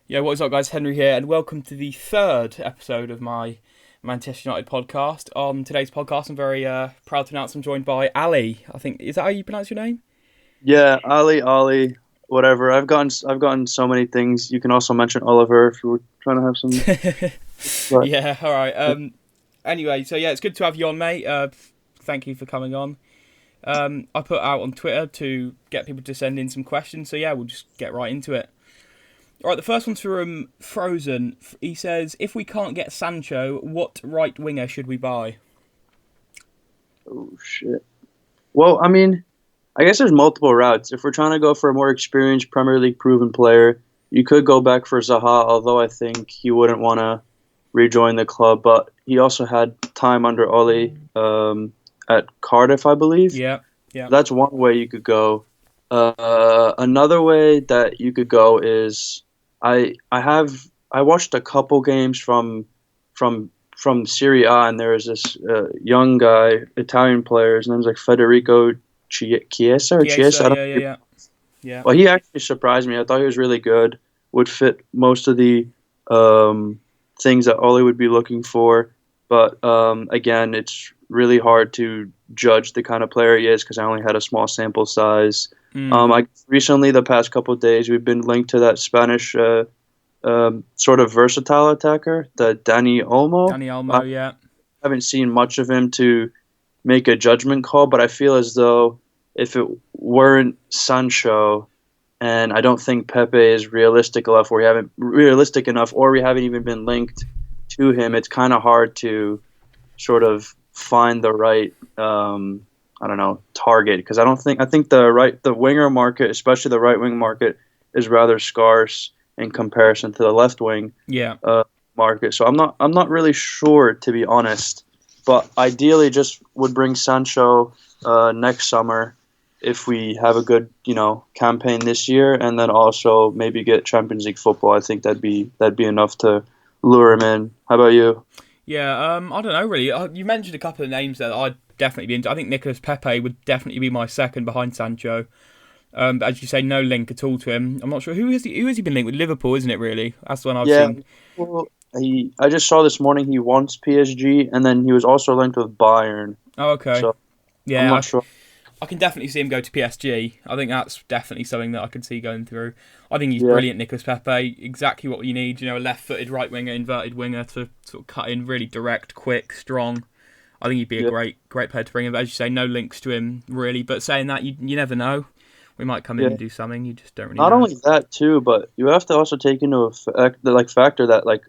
Yeah, what is up, guys? Henry here, and welcome to the third episode of my Manchester United podcast. On today's podcast, I'm very proud to announce I'm joined by Ali. I think is that how you pronounce your name? Yeah, Ali, Ali, whatever. I've gotten so many things. You can also mention Oliver if you were trying to have some. But Yeah, all right. Anyway, so yeah, it's good to have you on, mate. Thank you for coming on. I put out on Twitter to get people to send in some questions. So yeah, we'll just get right into it. All right, the first one's from Frozen. He says, "If we can't get Sancho, what right winger should we buy?" oh shit. Well, I mean, I guess there's multiple routes. If we're trying to go for a more experienced Premier League proven player, you could go back for Zaha, although I think he wouldn't want to rejoin the club. But he also had time under Oli at Cardiff, I believe. Yeah, yeah. That's one way you could go. Another way that you could go is I watched a couple games from Serie A, and there was this young guy, Italian player. His name's like Federico Chiesa or Chiesa. Chiesa, I don't yeah, yeah, know. yeah, yeah. Well, he actually surprised me. I thought he was really good. Would fit most of the um, things that Oli would be looking for. But again, it's really hard to judge the kind of player he is because I only had a small sample size. Mm. I recently, the past couple of days, we've been linked to that Spanish sort of versatile attacker, the Danny Olmo. Danny I Almo, yeah. haven't seen much of him to make a judgment call, but I feel as though if it weren't Sancho, and I don't think Pepe is realistic enough, or we haven't even been linked to him. It's kind of hard to sort of find the right, I don't know, target because I think the winger market, especially the right wing market, is rather scarce in comparison to the left wing Yeah. uh, market. So I'm not really sure, to be honest. But ideally, just would bring Sancho next summer if we have a good campaign this year, and then also maybe get Champions League football. I think that'd be enough to lure him in. How about you? Yeah, I don't know really. You mentioned a couple of names there that I'd definitely be into. I think Nicolas Pepe would definitely be my second behind Sancho. But as you say, no link at all to him. I'm not sure who has he been linked with. Liverpool, isn't it? Really, that's the one I've Yeah, seen. well, I just saw this morning he wants PSG, and then he was also linked with Bayern. Oh, okay. So I'm Yeah, not sure. I can definitely see him go to PSG. I think that's definitely something that I can see going through. I think he's Yeah, brilliant, Nicolas Pepe. Exactly what you need. A left-footed right winger, inverted winger to sort of cut in, really direct, quick, strong. I think he'd be a yeah, great player to bring in. But as you say, no links to him really. But saying that, you never know. We might come in yeah. and do something. You just don't really Not know. only that too, but you have to also take into effect the factor that like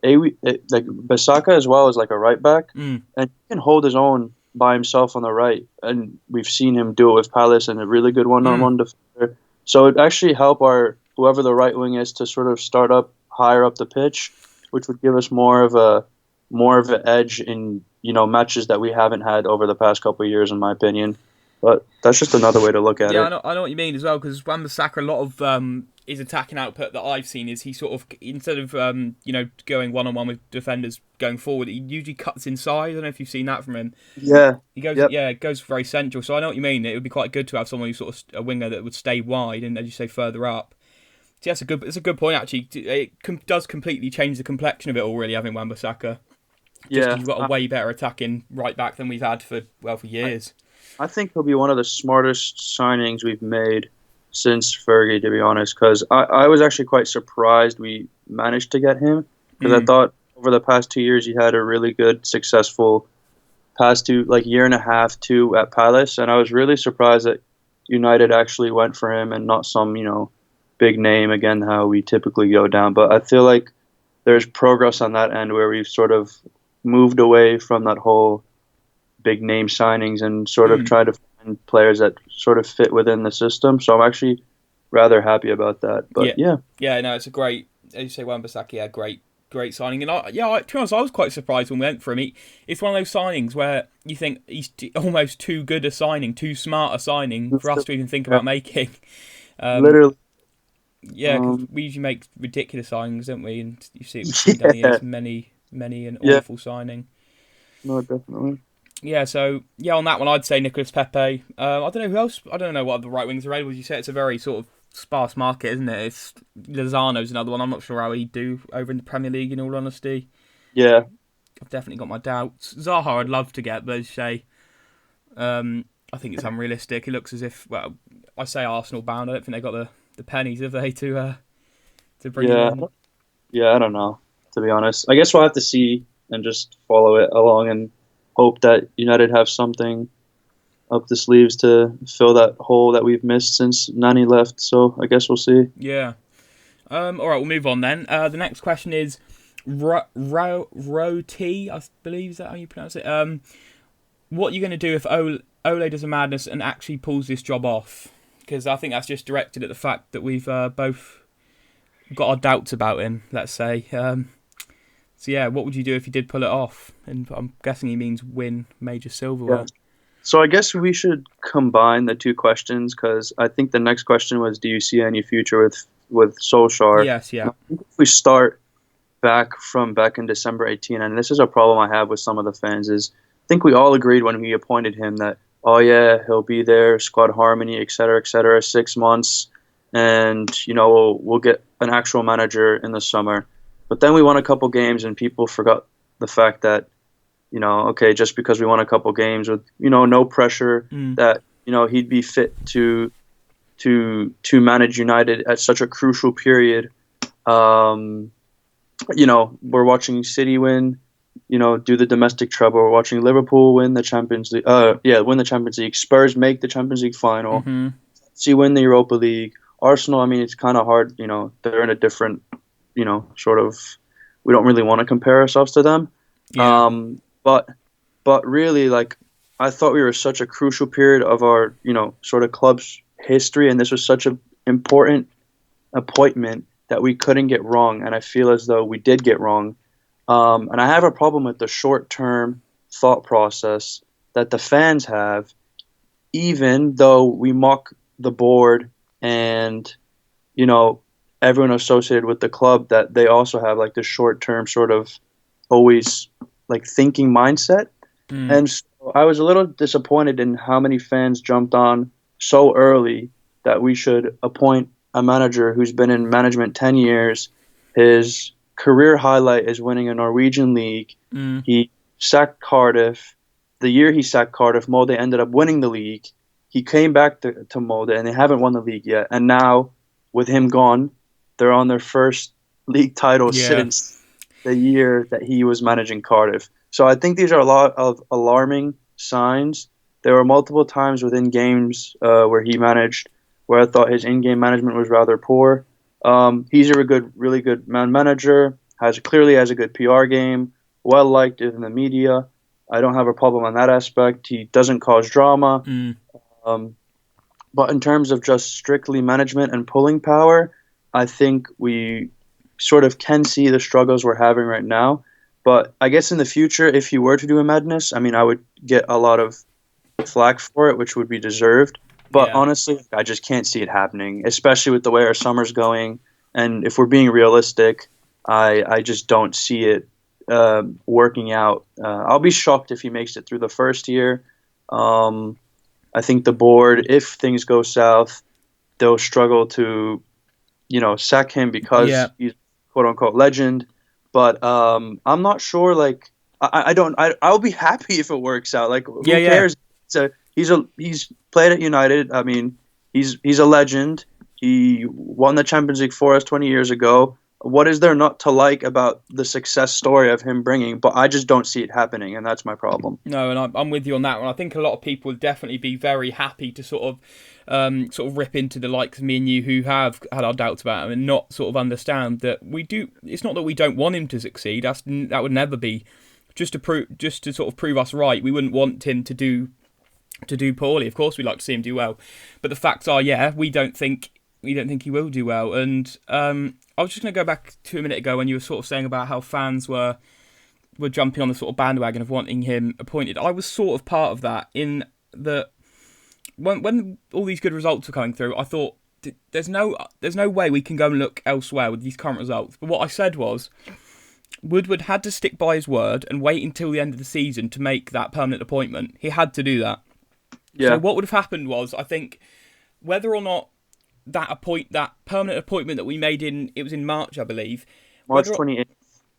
Basaka as well as like a right back, Mm, and he can hold his own by himself on the right, and we've seen him do it with Palace and a really good mm. one-on-one defender. So it actually help our whoever the right wing is to sort of start up higher up the pitch, which would give us more of an edge in matches that we haven't had over the past couple of years, in my opinion. But that's just another way to look at Yeah, it. I know what you mean as well. Because Wan-Bissaka, a lot of his attacking output that I've seen is he sort of instead of going one on one with defenders going forward, he usually cuts inside. I don't know if you've seen that from him. Yeah. He goes, Yep. yeah, it goes very central. So I know what you mean. It would be quite good to have someone who's sort of a winger that would stay wide and, as you say, further up. So yeah, it's a good point actually. Does completely change the complexion of it all, really, having Wan-Bissaka. Just because Yeah. you've got a way better attacking right back than we've had for I, years. I think he'll be one of the smartest signings we've made since Fergie, to be honest. Because I was actually quite surprised we managed to get him. Because I Mm, thought over the past 2 years he had a really good, successful past year and a half, two at Palace, and I was really surprised that United actually went for him and not some big name again, how we typically go down. But I feel like there's progress on that end where we've sort of moved away from that whole big name signings and sort of mm. try to find players that sort of fit within the system. So I'm actually rather happy about that. But Yeah, yeah, yeah, no, it's a great, as you say, Wan-Bissaka, yeah, great signing. And to be honest, I was quite surprised when we went for him. It's one of those signings where you think he's almost too good a signing, too smart a signing for us to even think yeah, about making. Um, literally. yeah, because Um, we usually make ridiculous signings, don't we? And we've seen down the yeah, years many an yeah, awful signing. no, definitely. Yeah, so yeah, on that one, I'd say Nicolas Pepe. I don't know who else. I don't know what other right wings are available. As you say, it's a very sort of sparse market, isn't it? It's Lozano's another one. I'm not sure how he'd do over in the Premier League, in all honesty. Yeah, I've definitely got my doubts. Zaha I'd love to get, but as you say, I think it's unrealistic. It looks as if, well, I say Arsenal bound. I don't think they got the pennies, have they, to bring him yeah, in. yeah. I don't know, to be honest. I guess we'll have to see and just follow it along and hope that United have something up the sleeves to fill that hole that we've missed since Nani left. So I guess we'll see. Yeah. All right, we'll move on then. The next question is Roti, I believe, is that how you pronounce it? What are you going to do if Ole does a madness and actually pulls this job off? Because I think that's just directed at the fact that we've both got our doubts about him, let's say. So yeah, what would you do if he did pull it off? And I'm guessing he means win major silverware. Yeah. So I guess we should combine the two questions because I think the next question was, do you see any future with Solskjaer? Yes, yeah. If we start back in December 18, and this is a problem I have with some of the fans, is I think we all agreed when we appointed him that, oh yeah, he'll be there, squad harmony, et cetera, 6 months, and we'll get an actual manager in the summer. But then we won a couple games, and people forgot the fact that, okay, just because we won a couple games with, no pressure, that, he'd be fit to manage United at such a crucial period. We're watching City win, do the domestic treble. We're watching Liverpool win the Champions League. Win the Champions League. Spurs make the Champions League final. Mm-hmm. City win the Europa League. Arsenal, I mean, it's kind of hard. They're in a different, sort of. We don't really want to compare ourselves to them. Yeah. But really, like, I thought we were such a crucial period of our, sort of club's history, and this was such an important appointment that we couldn't get wrong, and I feel as though we did get wrong. And I have a problem with the short-term thought process that the fans have, even though we mock the board and, everyone associated with the club, that they also have, like, the short-term sort of always, like, thinking mindset. And so I was a little disappointed in how many fans jumped on so early that we should appoint a manager who's been in management 10 years. His career highlight is winning a Norwegian league. He sacked Cardiff. The year he sacked Cardiff, Molde ended up winning the league. He came back to Molde, and they haven't won the league yet. And now, with him gone, they're on their first league title since the year that he was managing Cardiff. So I think these are a lot of alarming signs. There were multiple times within games where he managed where I thought his in-game management was rather poor. He's a really good manager, clearly has a good PR game, well-liked in the media. I don't have a problem on that aspect. He doesn't cause drama. But in terms of just strictly management and pulling power, I think we sort of can see the struggles we're having right now. But I guess in the future, if he were to do a madness, I mean, I would get a lot of flack for it, which would be deserved. But honestly, I just can't see it happening, especially with the way our summer's going. And if we're being realistic, I just don't see it working out. I'll be shocked if he makes it through the first year. I think the board, if things go south, they'll struggle to, sack him because he's quote unquote legend. But I'm not sure. Like I'll be happy if it works out. Like who cares? He's played at United. I mean, he's a legend. He won the Champions League for us 20 years ago. What is there not to like about the success story of him bringing? But I just don't see it happening, and that's my problem. No, and I'm with you on that one. I think a lot of people would definitely be very happy to sort of rip into the likes of me and you who have had our doubts about him and not sort of understand that we do. It's not that we don't want him to succeed. That would never be just to sort of prove us right. We wouldn't want him to do poorly. Of course, we'd like to see him do well, but the facts are, we don't think he will do well. And I was just going to go back to a minute ago when you were sort of saying about how fans were jumping on the sort of bandwagon of wanting him appointed. I was sort of part of that in that when all these good results were coming through, I thought there's no way we can go and look elsewhere with these current results. But what I said was Woodward had to stick by his word and wait until the end of the season to make that permanent appointment. He had to do that. Yeah. So what would have happened was, I think, whether or not that permanent appointment that we made it was in March, I believe. March 28th.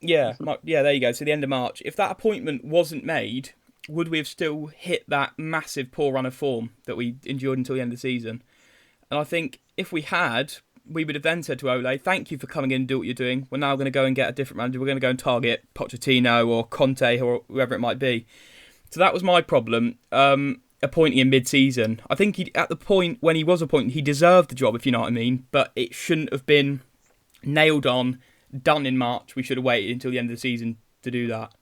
Yeah, there you go. So the end of March. If that appointment wasn't made, would we have still hit that massive poor run of form that we endured until the end of the season? And I think if we had, we would have then said to Ole, thank you for coming in and do what you're doing. We're now going to go and get a different manager. We're going to go and target Pochettino or Conte or whoever it might be. So that was my problem, appointing him mid-season. I think at the point when he was appointed, he deserved the job, if you know what I mean. But it shouldn't have been nailed on, done in March. We should have waited until the end of the season to do that.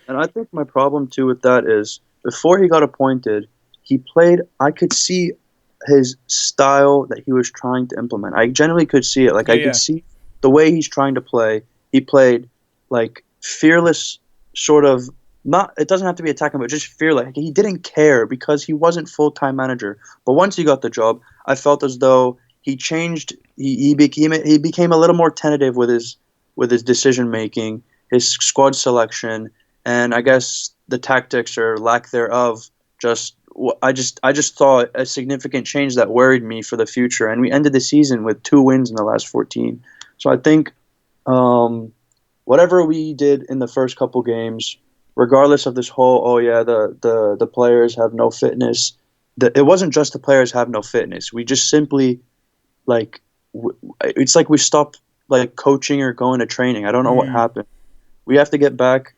And I think my problem too with that is before he got appointed, I could see his style that he was trying to implement. I genuinely could see it. Like I could see the way he's trying to play. He played like fearless, sort of. Not. It doesn't have to be attacking, but just fearless. He didn't care because he wasn't full-time manager. But once he got the job, I felt as though he changed. He became a little more tentative with his decision making, his squad selection, and I guess the tactics or lack thereof. I just saw a significant change that worried me for the future, and we ended the season with 2 wins in the last 14. So I think whatever we did in the first couple games, regardless of this whole the players have no fitness, it wasn't just the players have no fitness. We just simply it's like we stopped coaching or going to training. I don't know what happened. We have to get back,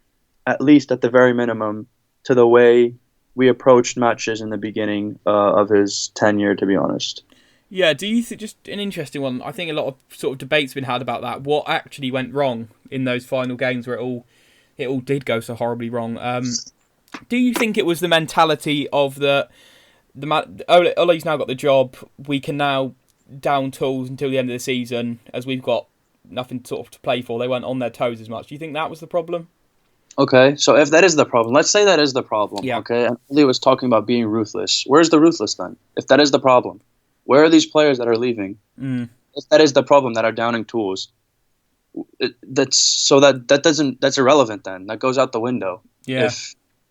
at least at the very minimum, to the way we approached matches in the beginning of his tenure, to be honest. Yeah, do you think, just an interesting one, I think a lot of sort of debates been had about that. What actually went wrong in those final games where it all did go so horribly wrong? Do you think it was the mentality of Ole's now got the job, we can now down tools until the end of the season, as we've got nothing sort of to play for? They weren't on their toes as much. Do you think that was the problem? Okay, so if that is the problem, let's say that is the problem, yeah. Okay? And Lee was talking about being ruthless. Where's the ruthless then? If that is the problem, where are these players that are leaving? If that is the problem, that are downing tools, that's irrelevant then. That goes out the window. Yeah.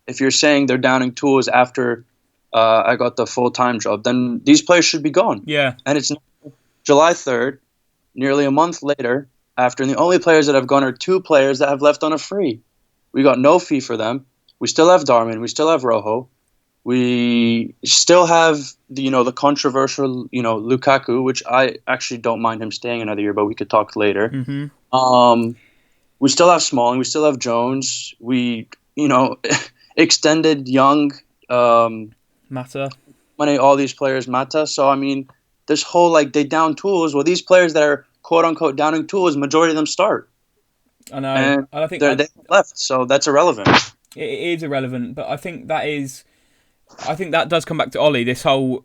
If you're saying they're downing tools after I got the full-time job, then these players should be gone. Yeah. And it's July 3rd, nearly a month later, after, and the only players that have gone are 2 players that have left on a free. We got no fee for them. We still have Darman. We still have Rojo. We still have the controversial Lukaku, which I actually don't mind him staying another year, but we could talk later. Mm-hmm. We still have Smalling. We still have Jones. We extended Young, Mata, all these players, Mata. So I mean, this whole they down tools. Well, these players that are quote unquote downing tools, majority of them start. I know. And I think they left, so that's irrelevant. It is irrelevant, but I think that does come back to Ollie. This whole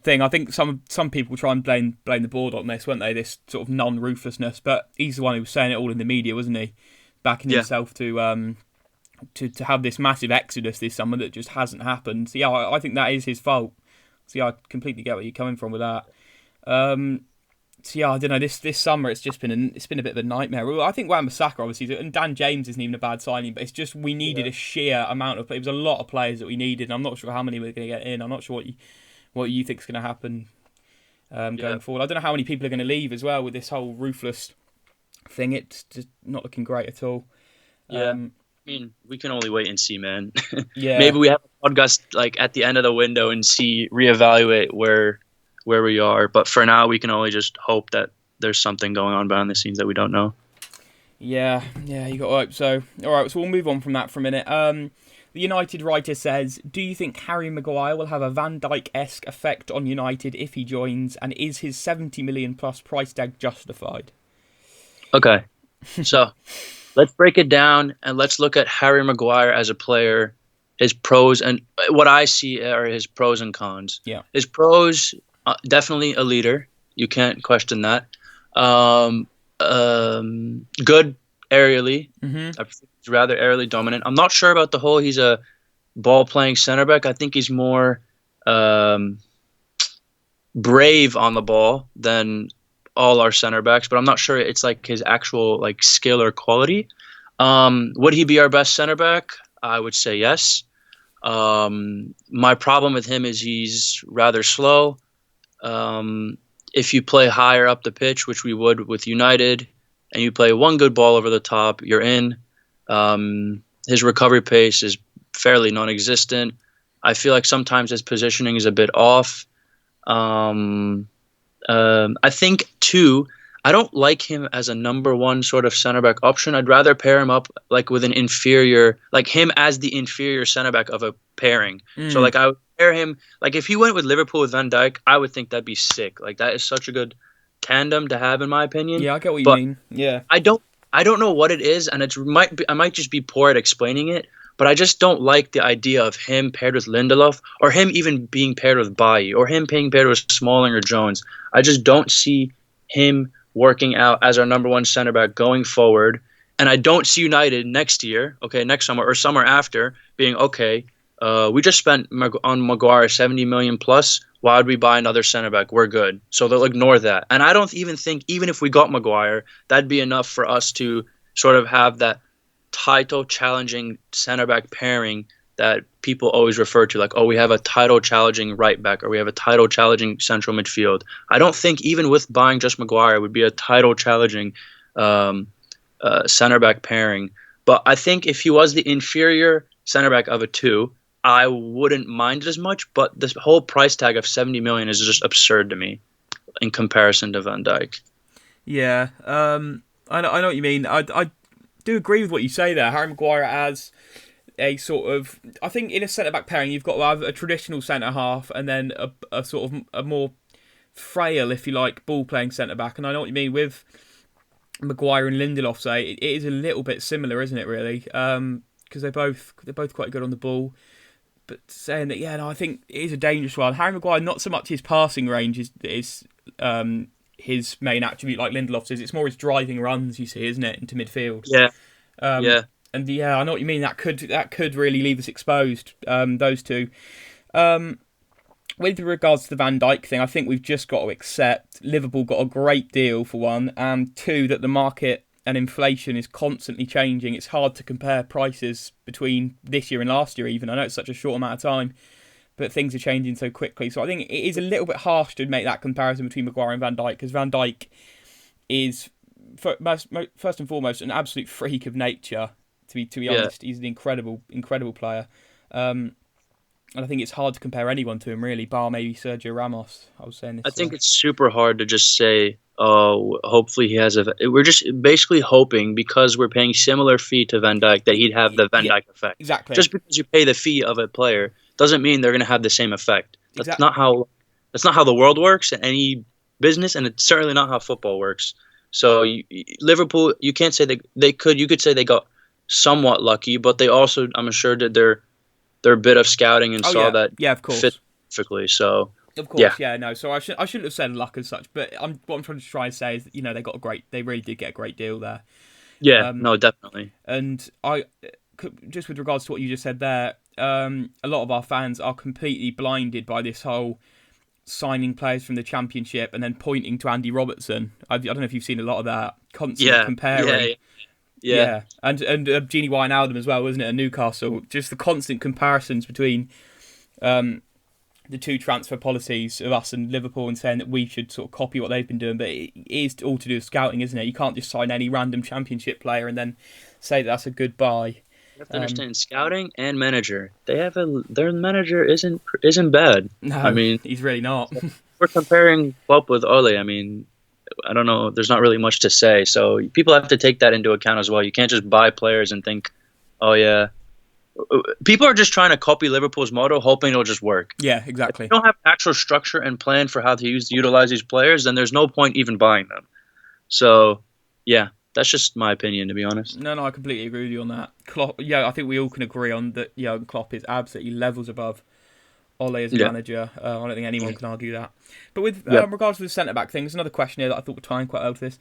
thing. I think some people try and blame the board on this, weren't they? This sort of non-ruthlessness, but he's the one who was saying it all in the media, wasn't he? Backing himself to have this massive exodus this summer that just hasn't happened. So yeah, I think that is his fault. So yeah, I completely get where you're coming from with that. So yeah, I don't know. This summer it's been a bit of a nightmare. I think Wan-Bissaka obviously, and Dan James isn't even a bad signing, but it's just we needed a sheer amount of. It was a lot of players that we needed, and I'm not sure how many we're going to get in. I'm not sure what you think is going to happen going forward. I don't know how many people are going to leave as well with this whole ruthless thing. It's just not looking great at all. Yeah, I mean, we can only wait and see, man. Yeah, maybe we have a podcast at the end of the window and reevaluate where we are. But for now, we can only just hope that there's something going on behind the scenes that we don't know. Yeah, you got to hope so. All right, so we'll move on from that for a minute. The United writer says, do you think Harry Maguire will have a Van Dijk-esque effect on United if he joins, and is his 70 million plus price tag justified? Okay, so let's break it down and let's look at Harry Maguire as a player, his pros, and what I see are his pros and cons. Yeah. His pros, definitely a leader. You can't question that. Good aerially. Mm-hmm. He's rather aerially dominant. I'm not sure about the whole he's a ball-playing center back. I think he's more brave on the ball than all our center backs, but I'm not sure it's his actual skill or quality. Would he be our best center back? I would say yes. My problem with him is he's rather slow. if you play higher up the pitch, which we would with United, and you play one good ball over the top, you're in. His recovery pace is fairly non-existent. I feel like sometimes his positioning is a bit off. Um, I think too. I don't like him as a number one sort of center back option. I'd rather pair him up like with an inferior, like him as the inferior center back of a pairing. So Mm. like I would pair him like if he went with Liverpool with Van Dijk, I would think that'd be sick. Like that is such a good tandem to have in my opinion. Yeah, I get what you But mean. Yeah. I don't I don't know what it is, and I might just be poor at explaining it, but I just don't like the idea of him paired with Lindelof, or him even being paired with Bailly, or him being paired with Smalling or Jones. I just don't see him working out as our number one center back going forward, and I don't see United next year, okay, next summer or summer after, being okay. We just spent on Maguire 70 million plus. Why would we buy another center back? We're good. So they'll ignore that. And I don't even think, even if we got Maguire, that'd be enough for us to sort of have that title challenging center back pairing that people always refer to. Like, oh, we have a title challenging right back, or we have a title challenging central midfield. I don't think even with buying just Maguire, it would be a title challenging center back pairing. But I think if he was the inferior center back of a two, I wouldn't mind it as much, but this whole price tag of 70 million is just absurd to me in comparison to Van Dijk. Yeah. I know what you mean. I do agree with what you say there. Harry Maguire as a sort of, I think in a centre back pairing, you've got to have a traditional centre half and then a sort of a more frail, if you like, ball playing centre back. And I know what you mean with Maguire and Lindelof. Say it is a little bit similar, isn't it? Really, because they're both quite good on the ball. But saying that, yeah, no, I think it is a dangerous one. Harry Maguire, not so much his passing range is his main attribute like Lindelof's is. It's more his driving runs, you see, isn't it, into midfield? Yeah, Um, yeah. and yeah, I know what you mean. That could really leave us exposed. Those two. Um, with regards to the Van Dijk thing, I think we've just got to accept Liverpool got a great deal for one, and two, that the market and inflation is constantly changing. It's hard to compare prices between this year and last year even. I know it's such a short amount of time, but things are changing so quickly. So I think it is a little bit harsh to make that comparison between Maguire and Van Dijk, because Van Dijk is, first and foremost, an absolute freak of nature, to be Yeah. honest. He's an incredible player. And I think it's hard to compare anyone to him, really, bar maybe Sergio Ramos. I was saying I this. think it's super hard to just say, oh, hopefully he has a. We're just basically hoping because we're paying similar fee to Van Dijk that he'd have the Van Yeah, Dijk effect. exactly. Just because you pay the fee of a player doesn't mean they're going to have the same effect. Exactly. That's not how the world works in any business, and it's certainly not how football works. So Liverpool, you can't say you could say they got somewhat lucky, but they also, I'm sure, did their bit of scouting and Oh saw yeah, that yeah, of fit course. perfectly. So Of yeah, course, yeah, no. So I shouldn't have said luck as such, but what I'm trying to try and say is that, they really did get a great deal there. yeah, Um, no, definitely. and just with regards to what you just said there, a lot of our fans are completely blinded by this whole signing players from the Championship and then pointing to Andy Robertson. I don't know if you've seen a lot of that, constantly Yeah, comparing. yeah, yeah. Yeah, and Genie Wijnaldum as well, wasn't it? At Newcastle, just the constant comparisons between the two transfer policies of us and Liverpool, and saying that we should sort of copy what they've been doing. But it is all to do with scouting, isn't it? You can't just sign any random Championship player and then say that's a good buy. You have to understand scouting and manager. Their manager isn't bad. I No, mean, he's really not. we're comparing Klopp with Ole. I mean, I don't know. There's not really much to say. So people have to take that into account as well. You can't just buy players and think, oh yeah. People are just trying to copy Liverpool's motto, hoping it'll just work. Yeah, If exactly. you don't have actual structure and plan for how to utilize these players, then there's no point even buying them. So, yeah, that's just my opinion, to be honest. No, I completely agree with you on that. Klopp, yeah, I think we all can agree on that. Yeah, Klopp is absolutely levels above Ole as a Yeah. manager. I don't think anyone can argue that. But with Yeah. regards to the centre back thing, there's another question here that I thought would tie in quite well to this.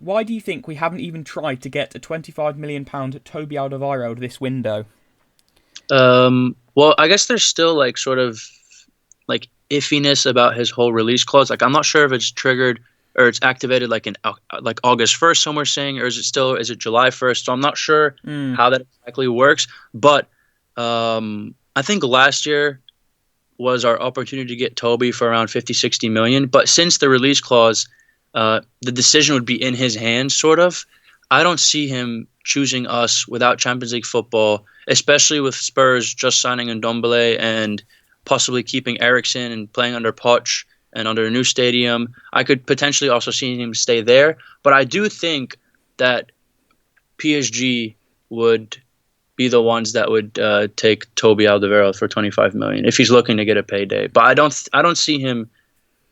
Why do you think we haven't even tried to get a £25 million Toby Alderweireld this window? Well, I guess there's still like sort of like iffiness about his whole release clause. Like I'm not sure if it's triggered or it's activated like in like August 1st, some were saying, or is it July 1st? So I'm not sure how that exactly works. But I think last year was our opportunity to get Toby for around 50, 60 million. But since the release clause, the decision would be in his hands, sort of. I don't see him choosing us without Champions League football, especially with Spurs just signing Ndombele and possibly keeping Eriksen and playing under Poch and under a new stadium. I could potentially also see him stay there. But I do think that PSG would be the ones that would take Toby Alderweireld for 25 million if he's looking to get a payday. But I don't see him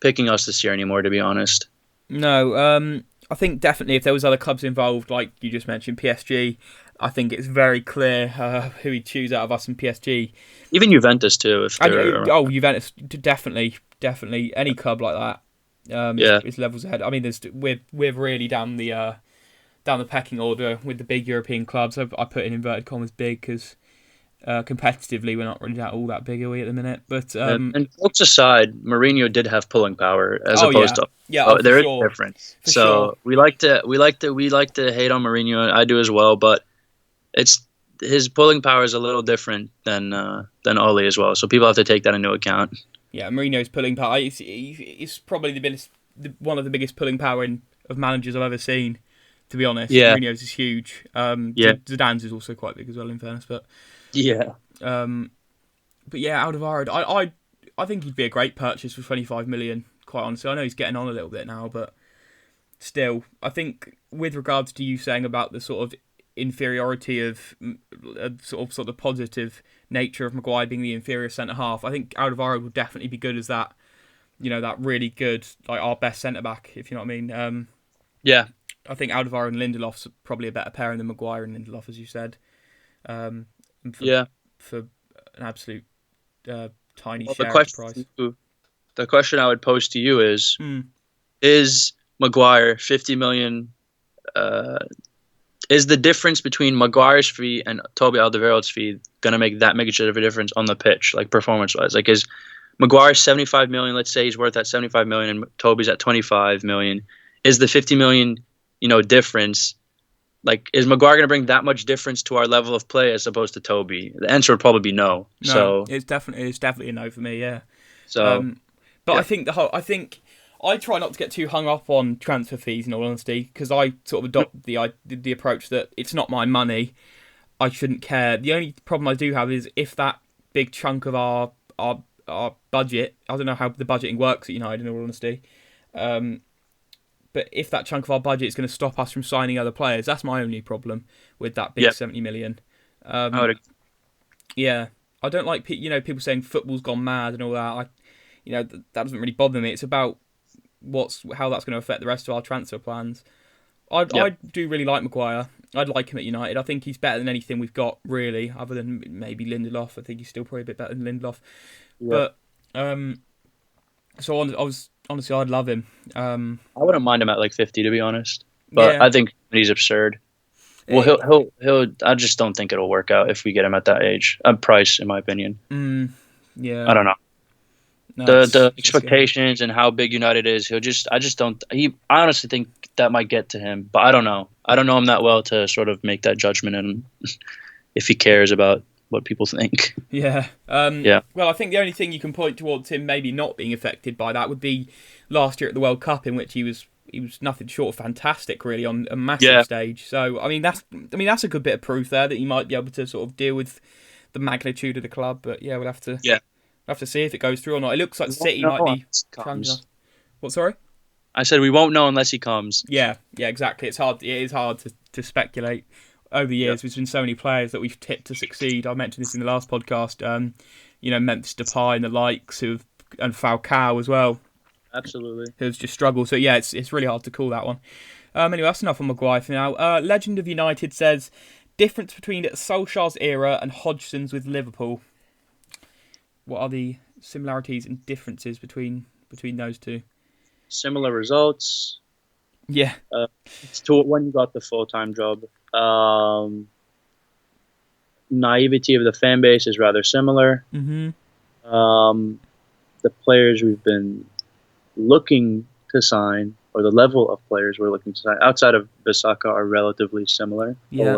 picking us this year anymore, to be honest. No, I think definitely if there was other clubs involved, like you just mentioned, PSG, I think it's very clear who he'd choose out of us in PSG. Even Juventus too, if they're And, around. oh, Juventus, definitely any club like that Yeah. is levels ahead. I mean, we're really down the pecking order with the big European clubs. I put in inverted commas big because competitively we're not really all that big, are we, at the minute? But And jokes aside, Mourinho did have pulling power as oh opposed yeah, to. yeah, So for there is a sure, difference. for sure. So we like to hate on Mourinho. I do as well, but it's his pulling power is a little different than Oli as well. So people have to take that into account. Yeah, Mourinho's pulling power. He's probably one of the biggest pulling power of managers I've ever seen. To be honest, Yeah, Mourinho's is huge. yeah, Zidane's is also quite big as well, in fairness. yeah. Um, but yeah, Alderweireld, I think he'd be a great purchase for 25 million. Quite honestly, I know he's getting on a little bit now, but still, I think with regards to you saying about the sort of inferiority of sort of positive nature of Maguire being the inferior centre half, I think Alderweireld would definitely be good as that. That really good, like our best centre back, if you know what I mean. Yeah, I think Alderweireld and Lindelof's probably a better pairing than Maguire and Lindelof, as you said. And yeah. for an absolute tiny Well, share of the price. the question I would pose to you Mm. is Maguire 50 million? Uh, is the difference between Maguire's fee and Toby Alderweireld's fee gonna make that much of a difference on the pitch, like performance wise? Like, is Maguire 75 million? Let's say he's worth that 75 million, and Toby's at 25 million. Is the 50 million, difference? Like, is Maguire going to bring that much difference to our level of play as opposed to Toby? The answer would probably be no. No, So, it's definitely a no for me. Yeah. so Um, but yeah, I think I try not to get too hung up on transfer fees. In all honesty, because I sort of adopt the approach that it's not my money. I shouldn't care. The only problem I do have is if that big chunk of our budget. I don't know how the budgeting works at United. In all honesty. But if that chunk of our budget is going to stop us from signing other players, that's my only problem with that big yeah, 70 million. I would. Yeah, I don't like people saying football's gone mad and all that. That doesn't really bother me. It's about how that's going to affect the rest of our transfer plans. I Yep. do really like Maguire. I'd like him at United. I think he's better than anything we've got, really, other than maybe Lindelof. I think he's still probably a bit better than Lindelof. Yep. But so honestly, I'd love him. I wouldn't mind him at like 50, to be honest. But Yeah, I think he's absurd. Well, Eh, he'll. I just don't think it'll work out if we get him at that age. Price, in my opinion. yeah. I don't know. No, The it's scary. expectations and how big United is, I just don't. I honestly think that might get to him, but I don't know. I don't know him that well to sort of make that judgment and if he cares about what people think. Yeah. Yeah. Well, I think the only thing you can point towards him maybe not being affected by that would be last year at the World Cup, in which he was nothing short of fantastic, really, on a massive Yeah. stage. So that's a good bit of proof there that he might be able to sort of deal with the magnitude of the club. But yeah, Yeah. we'll have to see if it goes through or not. It looks like We won't City know might be unless he challenging comes. us. What? Sorry. I said we won't know unless he comes. Yeah, exactly. It is hard to speculate. Over the Yeah. years, there's been so many players that we've tipped to succeed. I mentioned this in the last podcast. Memphis Depay and the likes and Falcao as well, Absolutely. who's just struggled. So yeah, it's really hard to call that one. Anyway, that's enough on Maguire for now. Legend of United says difference between Solskjaer's era and Hodgson's with Liverpool. What are the similarities and differences between those two? Similar results. Yeah, It's to when you got the full time job. Naivety of the fan base is rather similar. mm-hmm. The players we've been looking to sign, or the level of players we're looking to sign outside of Bisaka, are relatively similar, Yeah,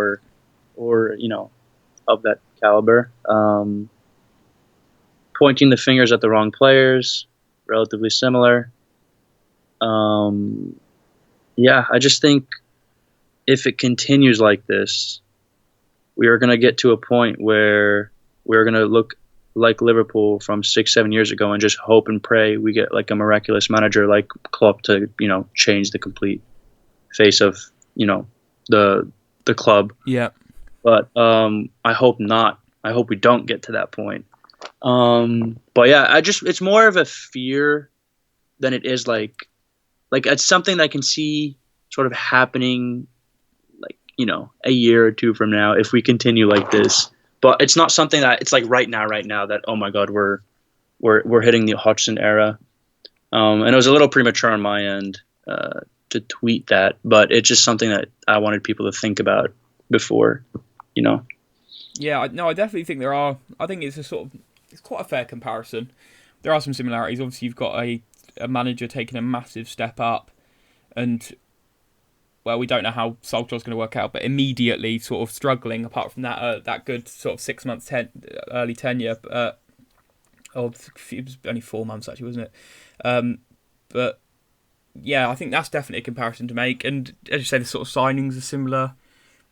or of that caliber. pointing the fingers at the wrong players, relatively similar. Yeah, I just think if it continues like this, we are going to get to a point where we're going to look like Liverpool from 6, 7 years ago and just hope and pray we get like a miraculous manager like Klopp to, change the complete face of, the club. Yeah. But I hope not. I hope we don't get to that point. But yeah, it's more of a fear than it is like it's something that I can see sort of happening like, a year or two from now if we continue like this. But it's not something that it's like right now that, oh my God, we're hitting the Hodgson era. And it was a little premature on my end to tweet that, but it's just something that I wanted people to think about before, Yeah, I definitely think there are. I think it's it's quite a fair comparison. There are some similarities. Obviously, you've got a manager taking a massive step up, and well, we don't know how Solskjaer's going to work out, but immediately sort of struggling. Apart from that good sort of 6 months early tenure, it was only 4 months actually, wasn't it? But yeah, I think that's definitely a comparison to make. And as you say, the sort of signings are similar.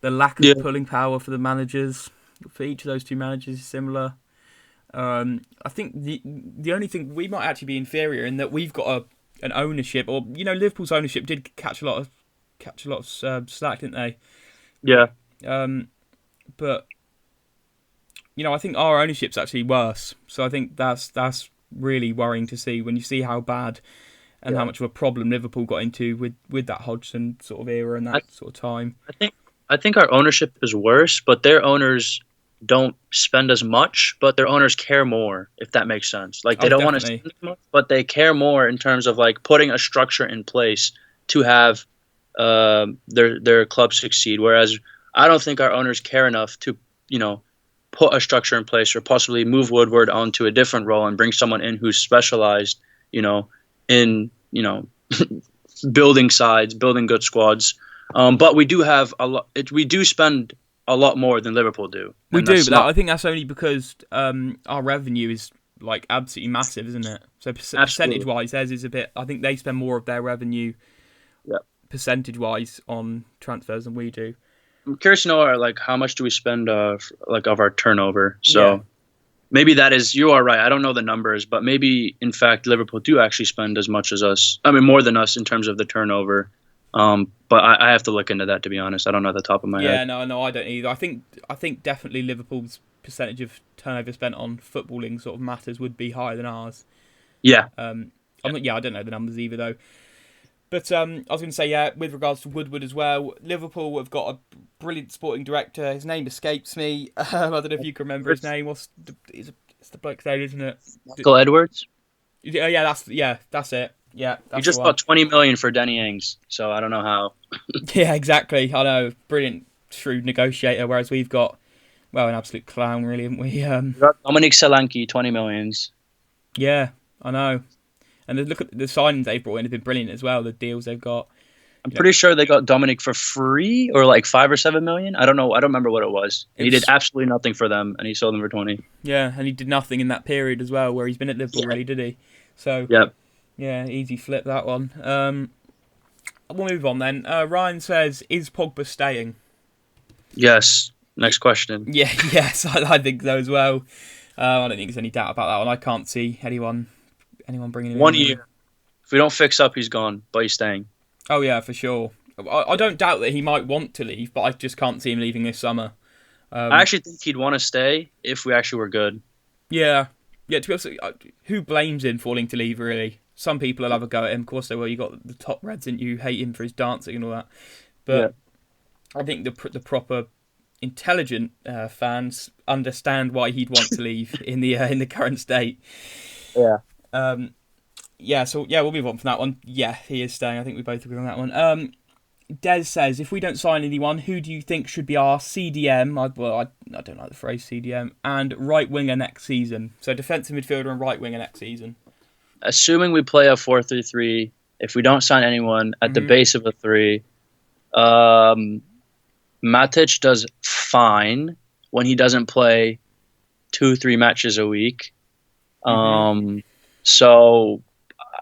The lack of pulling power for the managers, for each of those two managers, is similar. I think the only thing we might actually be inferior in that we've got an ownership, or Liverpool's ownership did catch a lot of slack, didn't they? Yeah. But I think our ownership's actually worse. So I think that's really worrying to see when you see how bad and how much of a problem Liverpool got into with that Hodgson sort of era and that sort of time. I think our ownership is worse, but their owners don't spend as much, but their owners care more, if that makes sense. Like they don't want to spend as much, but they care more in terms of like putting a structure in place to have their club succeed. Whereas I don't think our owners care enough to, put a structure in place or possibly move Woodward onto a different role and bring someone in who's specialized, in, building sides, building good squads. But we do have a lot. We do spend a lot more than Liverpool do. We do, but I think that's only because our revenue is like absolutely massive, isn't it? So percentage-wise, theirs is a bit. I think they spend more of their revenue, percentage-wise, on transfers than we do. I'm curious to know, like, how much do we spend, of our turnover? So maybe that is. You are right. I don't know the numbers, but maybe in fact Liverpool do actually spend as much as us. I mean, more than us in terms of the turnover. But I have to look into that, to be honest. I don't know at the top of my head. Yeah, no, I don't either. I think definitely Liverpool's percentage of turnover spent on footballing sort of matters would be higher than ours. Yeah. I don't know the numbers either though. But I was going to say, with regards to Woodward as well, Liverpool have got a brilliant sporting director. His name escapes me. I don't know if you can remember his name. It's the bloke's name, isn't it? Michael Edwards. Yeah, that's it. Yeah, that's he just got 20 million for Danny Ings, so I don't know how. Yeah, exactly. I know, brilliant, shrewd negotiator. Whereas we've got, an absolute clown, really, haven't we? We got Dominic Solanke, 20 millions. Yeah, I know. And look at the signings they've brought in have been brilliant as well. The deals they've got. I'm pretty sure they got Dominic for free or like 5 or 7 million. I don't know. I don't remember what it was. He did absolutely nothing for them, and he sold them for 20. Yeah, and he did nothing in that period as well, where he's been at Liverpool, really, did he? So. Yep. Yeah, easy flip that one. We'll move on then. Ryan says, "Is Pogba staying?" Yes. Next question. Yeah, yes, I think so as well. I don't think there's any doubt about that one. I can't see anyone bringing him in. 1 year. If we don't fix up, he's gone, but he's staying. Oh yeah, for sure. I don't doubt that he might want to leave, but I just can't see him leaving this summer. I actually think he'd want to stay if we actually were good. Yeah. To be honest, who blames him for wanting to leave, really? Some people will have a go at him. Of course they will. You got the top Reds and you hate him for his dancing and all that. But I think the proper intelligent fans understand why he'd want to leave in the current state. Yeah. We'll move on from that one. Yeah, he is staying. I think we both agree on that one. Des says, if we don't sign anyone, who do you think should be our CDM? I don't like the phrase CDM. And right winger next season. So defensive midfielder and right winger next season. Assuming we play a 4-3-3, if we don't sign anyone at the base of a 3, Matic does fine when he doesn't play 2-3 matches a week. Mhm. So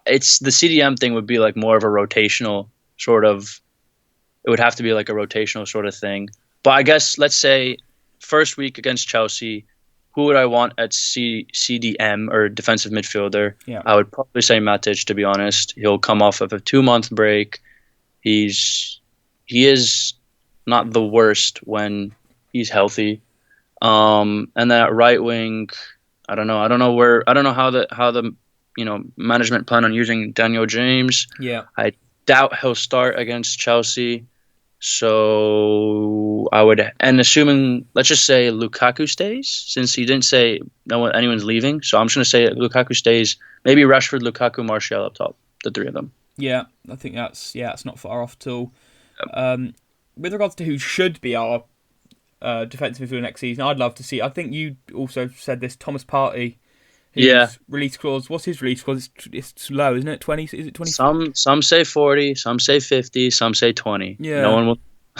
it's the CDM thing would be like more of a rotational sort of. It would have to be like a rotational sort of thing. But I guess let's say first week against Chelsea, who would I want at CDM or defensive midfielder? Yeah. I would probably say Matic. To be honest, he'll come off of a 2 month break. He's he is not the worst when he's healthy. And then at right wing, I don't know. I don't know where. I don't know how the management plan on using Daniel James. Yeah. I doubt he'll start against Chelsea. So I would, and assuming, let's just say Lukaku stays, since he didn't say anyone's leaving. So I'm just gonna say Lukaku stays. Maybe Rashford, Lukaku, Martial up top, the three of them. Yeah. I think that's not far off at all. With regards to who should be our defensive midfielder next season, I'd love to see. I think you also said this Thomas Partey, Yeah, whose release clause. What's his release clause? It's low, isn't it? 20? Is it 20? some say 40, some say 50, some say 20. No Yeah. one will.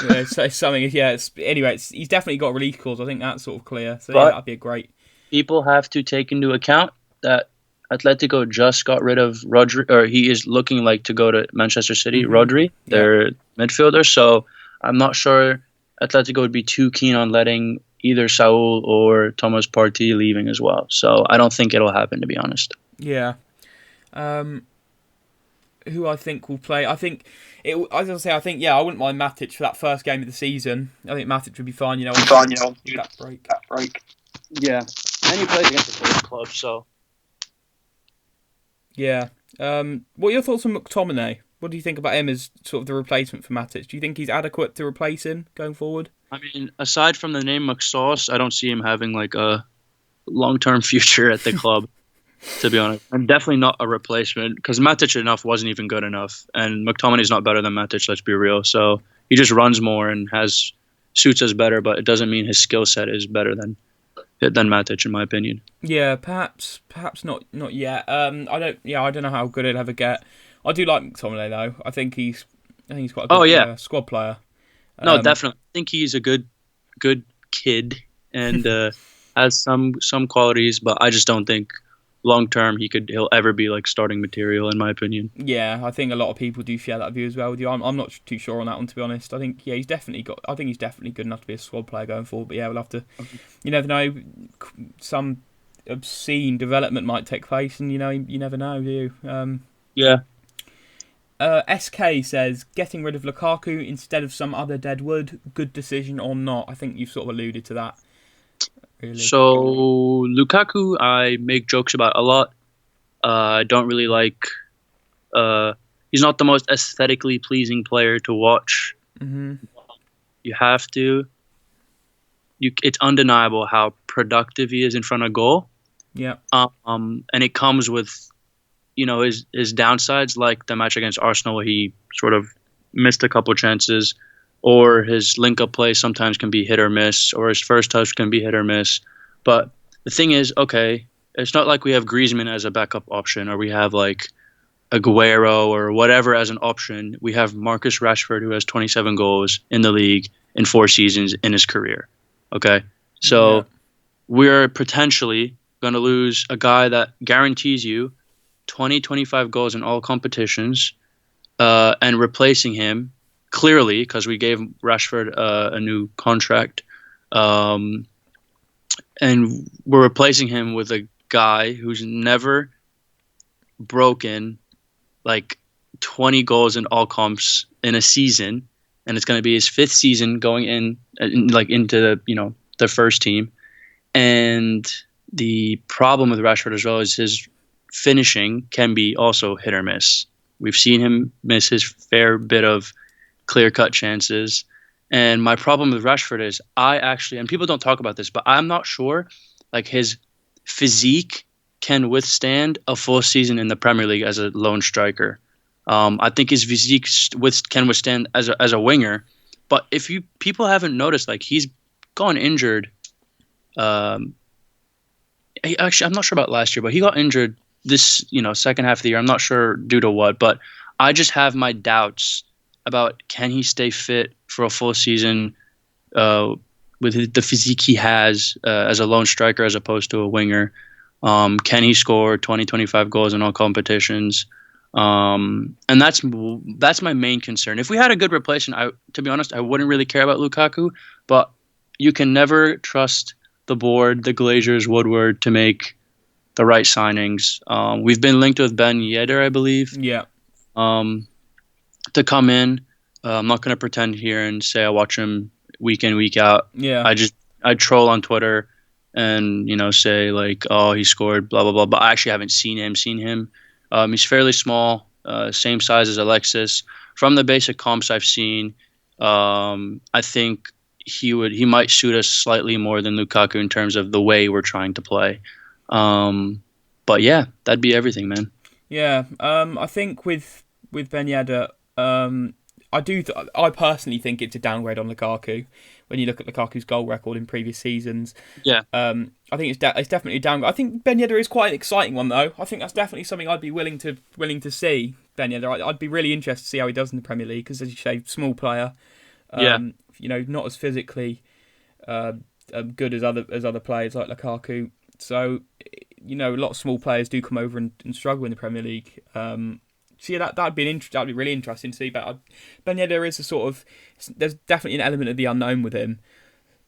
Yeah, so something. Yeah. He's definitely got a release clause. I think that's sort of clear. So yeah, But that'd be a great. people have to take into account that Atletico just got rid of Rodri, or he is looking like to go to Manchester City. Hmm. Rodri, Yeah. their midfielder. So I'm not sure Atletico would be too keen on letting either Saul or Thomas Partey leaving as well. So I don't think it'll happen, to be honest. Yeah. Um, who I think will play. I think it. As I say, I think I wouldn't mind Matic for that first game of the season. I think Matic would be fine. Fine, That break. Yeah, and he plays against the third club, so Yeah. What are your thoughts on McTominay? What do you think about him as sort of the replacement for Matic? Do you think he's adequate to replace him going forward? I mean, aside from the name McSauce, I don't see him having like a long-term future at the club. To be honest, and definitely not a replacement because Matic enough wasn't even good enough, and McTominay's not better than Matic. Let's be real. So he just runs more and has suits us better, but it doesn't mean his skill set is better than Matic, in my opinion. Yeah, perhaps not yet. I don't know how good he'll ever get. I do like McTominay though. I think he's quite a Oh good yeah, squad player. no, Um, definitely. I think he's a good kid and has some qualities, but I just don't think long term he'll ever be like starting material, in my opinion. Yeah, I think a lot of people do share that view as well with you. I'm not too sure on that one, to be honest. I think I think he's definitely good enough to be a squad player going forward. But yeah, we'll have to. You never know. Some obscene development might take place, and you never know, do you? Yeah. SK says getting rid of Lukaku instead of some other dead wood. Good decision or not? I think you've sort of alluded to that. Really. So Lukaku, I make jokes about a lot. I don't really like. He's not the most aesthetically pleasing player to watch. Hmm. You have to. It's undeniable how productive he is in front of goal. Yeah. And it comes with, his downsides, like the match against Arsenal, where he sort of missed a couple chances, or his link-up play sometimes can be hit or miss, or his first touch can be hit or miss. But the thing is, okay, it's not like we have Griezmann as a backup option, or we have like Aguero or whatever as an option. We have Marcus Rashford, who has 27 goals in the league in 4 seasons in his career. Okay, Yeah. so we're potentially going to lose a guy that guarantees you 20, 25 goals in all competitions, and replacing him clearly because we gave Rashford a new contract, and we're replacing him with a guy who's never broken like 20 goals in all comps in a season, and it's going to be his fifth season going into the first team. And the problem with Rashford as well is his finishing can be also hit or miss. We've seen him miss his fair bit of clear-cut chances. And my problem with Rashford is and people don't talk about this, but I'm not sure like his physique can withstand a full season in the Premier League as a lone striker. I think his physique can withstand as a winger. But if people haven't noticed, like he's gone injured. I'm not sure about last year, but he got injured this, second half of the year. I'm not sure due to what, but I just have my doubts about can he stay fit for a full season with the physique he has as a lone striker as opposed to a winger. Can he score 20, 25 goals in all competitions? And that's my main concern. If we had a good replacement, to be honest, I wouldn't really care about Lukaku. But you can never trust the board, the Glazers, Woodward to make the right signings. We've been linked with Ben Yedder, I believe, Yeah. To come in. I'm not going to pretend here and say I watch him week in, week out. Yeah. I troll on Twitter and say like, oh, he scored, blah blah blah. But I actually haven't seen him. He's fairly small, same size as Alexis. From the basic comps I've seen, I think he might suit us slightly more than Lukaku in terms of the way we're trying to play. But yeah, that'd be everything, man. Yeah. I think with Ben Yedder, I personally think it's a downgrade on Lukaku. When you look at Lukaku's goal record in previous seasons, Yeah, I think it's definitely a downgrade. I think Ben Yedder is quite an exciting one, though. I think that's definitely something I'd be willing to see Ben Yedder. I'd be really interested to see how he does in the Premier League because, as you say, small player. yeah, Not as physically good as other players like Lukaku. So, a lot of small players do come over and struggle in the Premier League. So yeah, that'd be really interesting to see. But Ben Yedder is there's definitely an element of the unknown with him.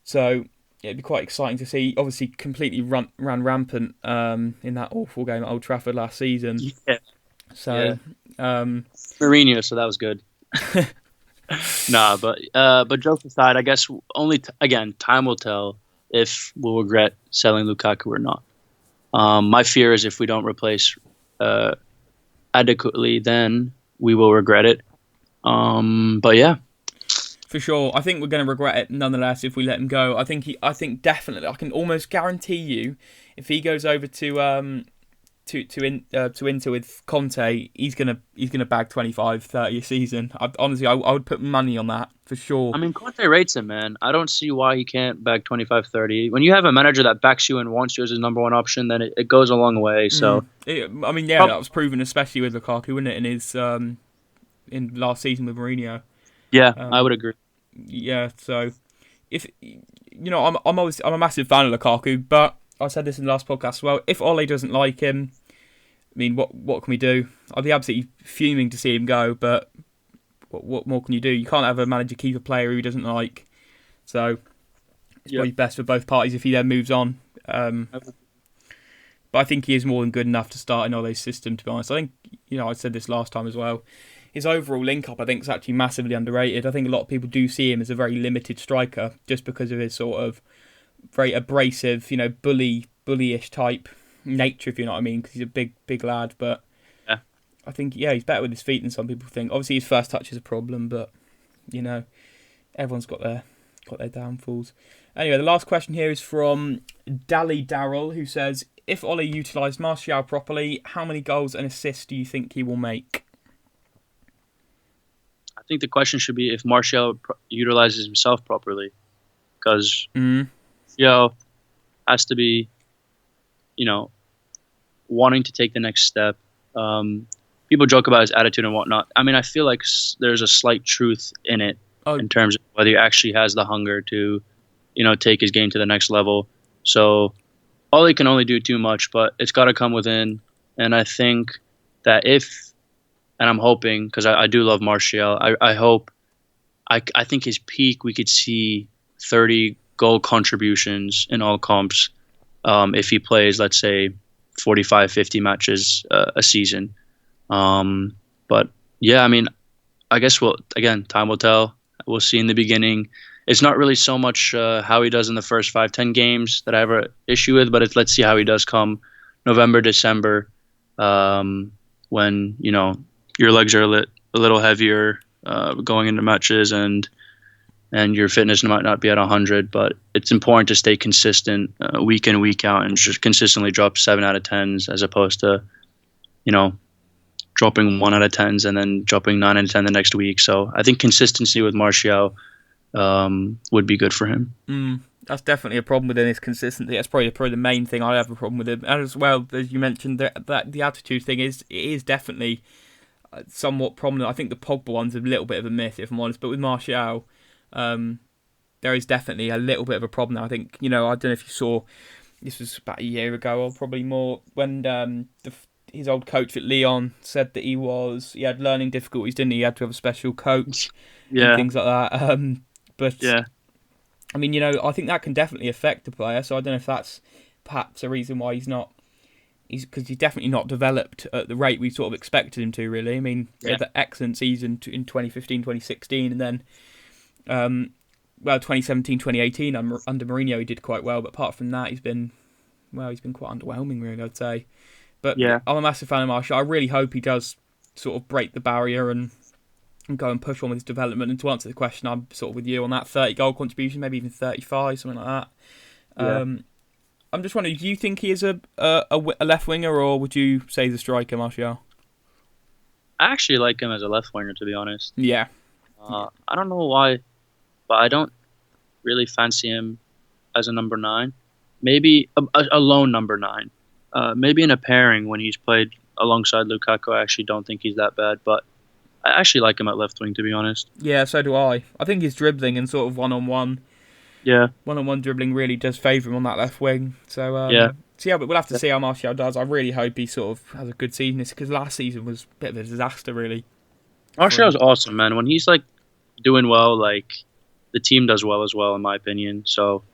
So yeah, it'd be quite exciting to see. Obviously, completely ran rampant in that awful game at Old Trafford last season. yeah. So Mourinho, so that was good. Nah, but jokes aside, I guess again, time will tell if we'll regret selling Lukaku or not. My fear is if we don't replace adequately, then we will regret it. But yeah, for sure, I think we're going to regret it nonetheless if we let him go. I think definitely, I can almost guarantee you, if he goes over to Inter with Conte, he's gonna bag 25, 30 a season. Honestly, I would put money on that for sure. I mean, Conte rates him, man. I don't see why he can't bag 25, 30. When you have a manager that backs you and wants you as his number one option, then it goes a long way. So, that was proven, especially with Lukaku, wasn't it? In his in last season with Mourinho. Yeah, I would agree. Yeah, so if I'm a massive fan of Lukaku, but I said this in the last podcast as well. If Ole doesn't like him, I mean, what can we do? I'd be absolutely fuming to see him go, but what more can you do? You can't have a manager keep a player who he doesn't like. So it's probably best for both parties if he then moves on. But I think he is more than good enough to start in Ole's system, to be honest. I think, I said this last time as well. His overall link-up, I think, is actually massively underrated. I think a lot of people do see him as a very limited striker just because of his sort of very abrasive, bullyish type nature, if you know what I mean, because he's a big lad. But yeah. I think, he's better with his feet than some people think. Obviously, his first touch is a problem, but, everyone's got their downfalls. Anyway, the last question here is from UtdAlii Daryl, who says, if Ole utilised Martial properly, how many goals and assists do you think he will make? I think the question should be if Martial utilizes himself properly, because has to be, wanting to take the next step. People joke about his attitude and whatnot. I mean, I feel like there's a slight truth in it in terms of whether he actually has the hunger to, take his game to the next level. So Ole can only do too much, but it's got to come within. And I think that and I'm hoping, because I do love Martial, I think his peak, we could see 30 goal contributions in all comps if he plays, let's say, 45, 50 matches a season. But yeah, I mean, I guess time will tell. We'll see in the beginning. It's not really so much how he does in the first 5-10 games that I have an issue with, but let's see how he does come November, December, when, your legs are a little heavier going into matches and your fitness might not be at 100, but it's important to stay consistent week in, week out and just consistently drop 7 out of 10s as opposed to, dropping 1 out of 10s and then dropping 9 out of 10 the next week. So I think consistency with Martial would be good for him. That's definitely a problem with him, is consistency. That's probably the main thing I have a problem with him. And as well, as you mentioned, that the attitude thing is definitely somewhat prominent. I think the Pogba one's a little bit of a myth, if I'm honest. But with Martial, there is definitely a little bit of a problem now. I think, I don't know if you saw this was about a year ago or probably more, when his old coach at Lyon said that he had learning difficulties, didn't he? He had to have a special coach and Yeah, things like that. But yeah, I mean, I think that can definitely affect a player. So I don't know if that's perhaps a reason why because he's definitely not developed at the rate we sort of expected him to. Really, I mean, he yeah, had that excellent season in 2015, 2016, and then 2017, 2018 under Mourinho he did quite well. But apart from that, he's been quite underwhelming, really, I'd say. But yeah. I'm a massive fan of Martial. I really hope he does sort of break the barrier and go and push on with his development. And to answer the question, I'm sort of with you on that 30 goal contribution, maybe even 35, something like that. Yeah. I'm just wondering, do you think he is a left winger, or would you say he's a striker, Martial? I actually like him as a left winger, to be honest. Yeah. I don't know why, but I don't really fancy him as a number nine. Maybe a lone number nine. Maybe in a pairing when he's played alongside Lukaku. I actually don't think he's that bad, but I actually like him at left wing, to be honest. Yeah, so do I. I think his dribbling and sort of one-on-one Yeah, dribbling really does favour him on that left wing. yeah. So yeah, but we'll have to see how Martial does. I really hope he sort of has a good season, because last season was a bit of a disaster, really. Martial's awesome, man. When he's like doing well, like the team does well as well, in my opinion. So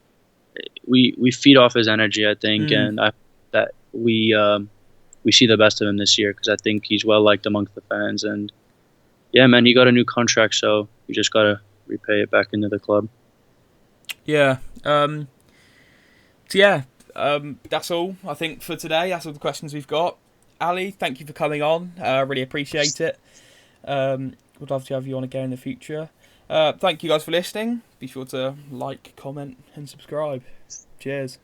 we feed off his energy, I think, Mm. and I that we see the best of him this year because I think he's well liked amongst the fans. And yeah, man, he got a new contract, so you just gotta repay it back into the club. Yeah. So yeah, that's all I think for today. That's all the questions we've got. Ali, thank you for coming on. Really appreciate it. Would love to have you on again in the future. Thank you guys for listening. Be sure to like, comment, and subscribe. Cheers.